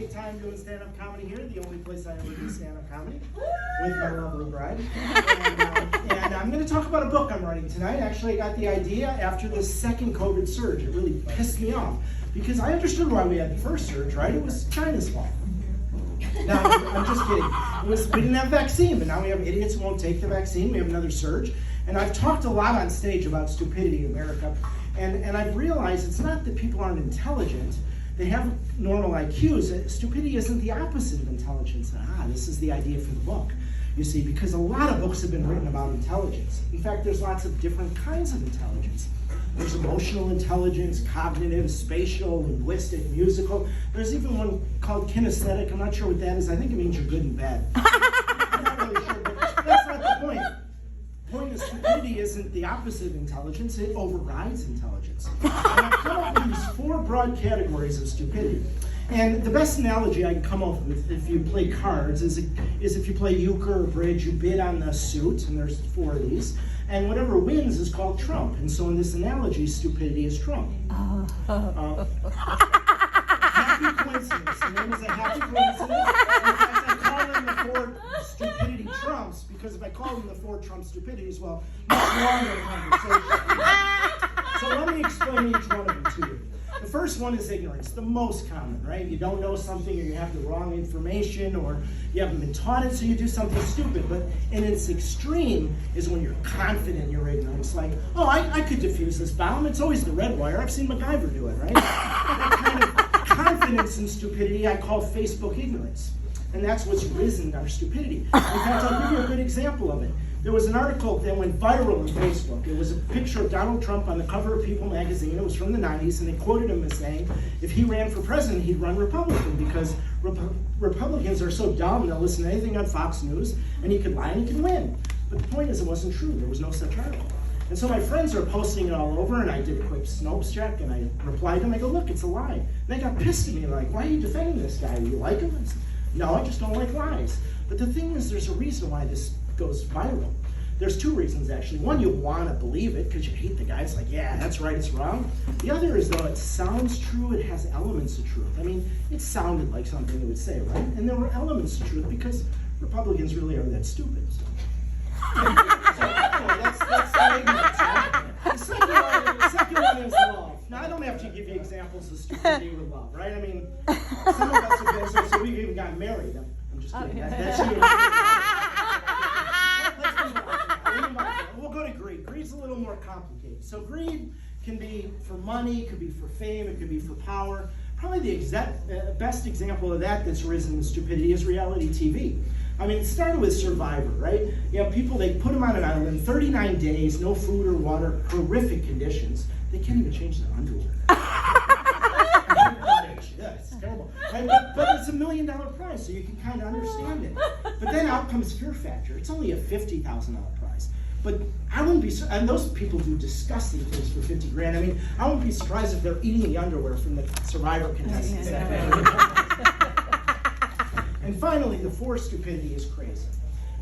great time doing stand-up comedy here, the only place I ever do stand-up comedy, with my lovely bride. And I'm going to talk about a book I'm writing tonight. Actually, I got the idea after the second COVID surge. It really pissed me off, because I understood why we had the first surge, right? It was China's fault. No, I'm just kidding. We didn't have a vaccine, but now we have idiots who won't take the vaccine. We have another surge. And I've talked a lot on stage about stupidity in America. And I've realized it's not that people aren't intelligent. They have normal IQs. Stupidity isn't the opposite of intelligence. This is the idea for the book. You see, because a lot of books have been written about intelligence. In fact, there's lots of different kinds of intelligence. There's emotional intelligence, cognitive, spatial, linguistic, musical. There's even one called kinesthetic. I'm not sure what that is. I think it means you're good in bed. I'm not really sure, but that's not the point. The point is, stupidity isn't the opposite of intelligence. It overrides intelligence. And I've come up with these four broad categories of stupidity. And the best analogy I can come up with if you play cards is if you play euchre or bridge, you bid on the suit, and there's four of these, and whatever wins is called trump. And so in this analogy, stupidity is trump. Happy coincidence. The name is a happy coincidence. In fact, I call them the four stupidity trumps, because if I call them the four trump stupidities, well, much longer conversation. So let me explain each one of them to you. The first one is ignorance, the most common, right? You don't know something, or you have the wrong information, or you haven't been taught it, so you do something stupid. But in its extreme is when you're confident in your ignorance. Like, oh, I could defuse this bomb. It's always the red wire. I've seen MacGyver do it, right? That kind of confidence in stupidity I call Facebook ignorance. And that's what's risen our stupidity. In fact, I'll give you a good example of it. There was an article that went viral on Facebook. It was a picture of Donald Trump on the cover of People magazine. It was from the 90s, and they quoted him as saying, if he ran for president, he'd run Republican, because Republicans are so dumb, they'll listen to anything on Fox News, and he could lie and he could win. But the point is, it wasn't true. There was no such article. And so my friends are posting it all over, and I did a quick Snopes check, and I replied to them. I go, look, it's a lie. And they got pissed at me, like, why are you defending this guy? Do you like him? I said, no, I just don't like lies. But the thing is, there's a reason why this goes viral. There's two reasons, actually. One, you want to believe it because you hate the guy. It's like, yeah, that's right, it's wrong. The other is, though, it sounds true, it has elements of truth. I mean, it sounded like something they would say, right? And there were elements of truth, because Republicans really are that stupid. So anyway, that's the ignorance, right? The second one is love. Now, I don't have to give you examples of stupidity with love, right? I mean, some of us have been, so we've even gotten married. I'm just kidding. That's you. We'll go to greed. Greed's a little more complicated. So greed can be for money, it could be for fame, it could be for power. Probably the best example of that that's risen in stupidity is reality TV. I mean, it started with Survivor, right? You know, people, they put them on an island, 39 days, no food or water, horrific conditions. They can't even change their underwear. Yeah, it's terrible. Right? But it's $1 million prize, so you can kind of understand it. But then out comes Fear Factor. It's only a $50,000 prize. But I wouldn't be, and those people do disgusting things for 50 grand. I mean, I wouldn't be surprised if they're eating the underwear from the Survivor contestants. And finally, the fourth stupidity is crazy.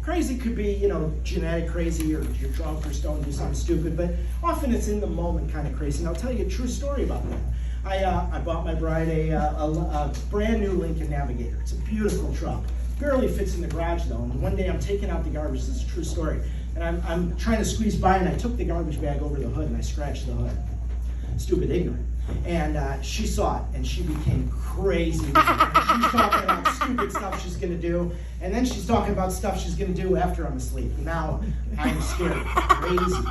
Crazy could be, you know, genetic crazy, or you're drunk or stoned and do something stupid, but often it's in the moment kind of crazy. And I'll tell you a true story about that. I bought my bride a brand new Lincoln Navigator. It's a beautiful truck. Barely fits in the garage though. And one day I'm taking out the garbage. This is a true story. And I'm trying to squeeze by, and I took the garbage bag over the hood and I scratched the hood. Stupid ignorant. And she saw it, and she became crazy. She's talking about stupid stuff she's going to do, and then she's talking about stuff she's going to do after I'm asleep. And now I'm scared, crazy.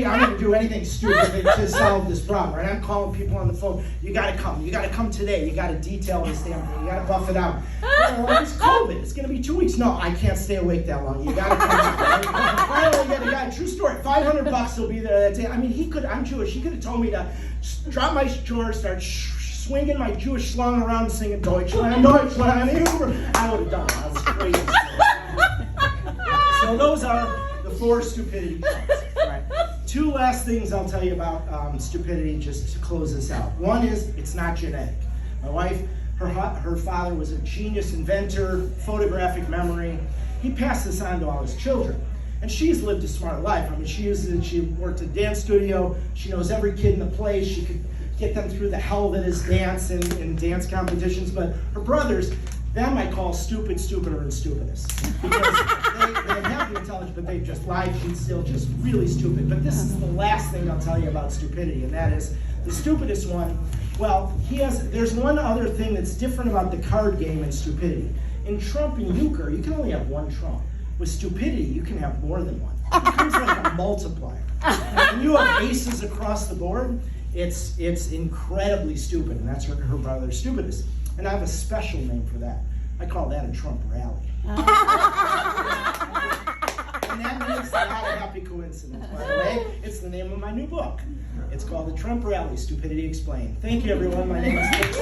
I'm going to do anything stupid to solve this problem. Right? I'm calling people on the phone. You got to come. You got to come today. You got to detail this damn thing. You got to buff it out. Well, it's COVID. It's going to be 2 weeks. No, I can't stay awake that long. You got to come. Right? Finally, get a guy. True story. $500 will be there that day. I mean, I'm Jewish. He could have told me to drop my drawer, start swinging my Jewish slung around and singing Deutschland, Deutschland, I would have done it. I was crazy. So those are the four stupidity traits. Right. Two last things I'll tell you about stupidity just to close this out. One is, it's not genetic. My wife, her father was a genius inventor, photographic memory. He passed this on to all his children. And she's lived a smart life. I mean, she worked at a dance studio. She knows every kid in the place. She could get them through the hell that is dance and dance competitions. But her brothers, them I call stupid, stupider, and stupidest. Because they have the intelligence, but they just lie, cheat, steal, just really stupid. But this is the last thing I'll tell you about stupidity, and that is the stupidest one. Well, there's one other thing that's different about the card game and stupidity. In Trump and Euchre, you can only have one Trump. With stupidity, you can have more than one. It becomes like a multiplier. And when you have aces across the board, it's incredibly stupid, and that's her brother's stupidest. And I have a special name for that. I call that a Trump rally. And that makes not a happy coincidence, by the way. It's the name of my new book. It's called The Trump Rally, Stupidity Explained. Thank you, everyone. My name is Nick.